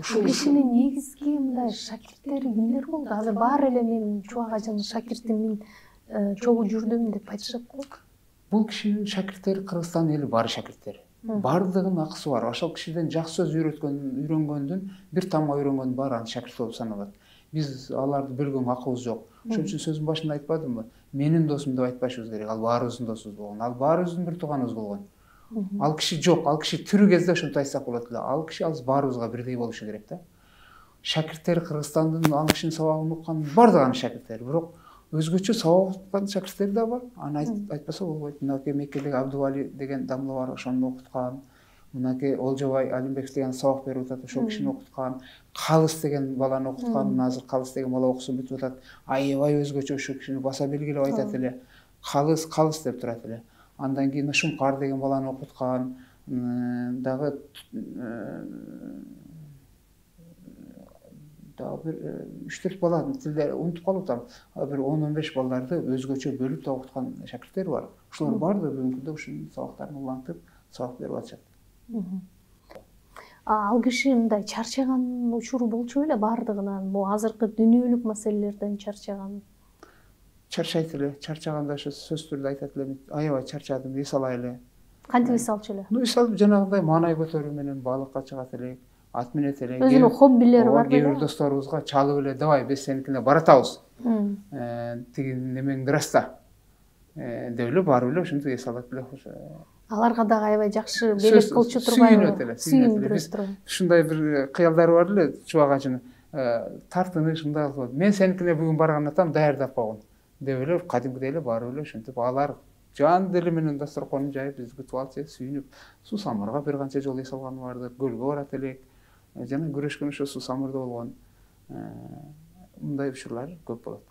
Ушул кишинин негизги мындай шакирттери кимдер болду? Азыр баары эле мен Чубак ажынын шакиртимин чогуу жүрдүм деп айтышат го. Бул кишинин шакирттери Кыргызстан эли баары шакирттери. Бардыгынын акысы бар. Ошол кишиден жакшы сөз үйрөнгөндүн, бир тамга үйрөнгөндүн баары анын шакирти болуп саналат. Биз аларды бөлгөнгө акыбыз жок. Ошон үчүн сөзүн башында айтпадымбы? Менин досум деп айтпашыбыз керек. Ал баарыбыздын досубуз болгон. Ал баарыбыздын бир тууганыбыз болгон. Ал киши жок, ал киши тирүү кезде ошентип айтсак болот эле. Ал киши азыр баарыбызга бирдей болушу керек да. Шакирттери Кыргызстандын ал кишинин сабагын уккан бардыгы анын шакирттери. Бирок өзгөчө сабак уккан шакирттери да бар. Аны айтпаса болбойт. Мынакей Меккедеги Абдували деген дамла бар, ошону окуткан. Мынакей Олжобай Алимбеков деген сабак берип атат, ошол кишини окуткан. Калыс деген баланы окуткан. Азыр Калыс деген бала окусун бүтүп атат. Аябай өзгөчө ошол кишини баса белгилеп айтат эле. Калыс, калыс деп турат эле. Андан кийин Шумкар деген баланы окуткан. Дагы бир 3-4 баланын тилдери унутуп калып атам. Бир 10-15 балдарды өзгөчө бөлүп да окуткан шакирттер бар. Ушулар баардыгы бүгүнкү күндө ушунун сабактарын улантып, сабак берип атышат. Ал киши мындай чарчаган учуру болчу беле бардыгынан, бул азыркы дүйнөлүк маселелерден чарчаган. Чарчайт эле, чарчаганда ошо сөз түрдө айтат эле, аябай чарчадым, эс алай эле. Кантип эс алчу эле? Эс алып жанагындай маанай көтөрүү менен балыкка чыгат элек, ат минет элек. Өзүнүн хоббилери бар беле? Кээ бир досторубузга чалып эле, давай биз сеникине баратабыз. Тиги немеңди раста. Деп эле барып эле ошентип эс алат эле. Аларга дагы аябай жакшы белек болчу турбайбы? Сүйүнөт эле. Ушундай бир кыялдары бар эле Чубак ажынын. Тартыныш мындай болот. Мен сеникине бүгүн барган атам даярдап койгун. Деп эле кадимкидей эле барып эле ошентип алар жан дили менен дасторконун жайып бизди күтүп алып же сүйүнүп. Суу самырга бир канча жолу эс алганы барды. Көлгө барат элек. Жана күрөшкөн ошо Суу самырда болгон. Мындай учурлар көп болот.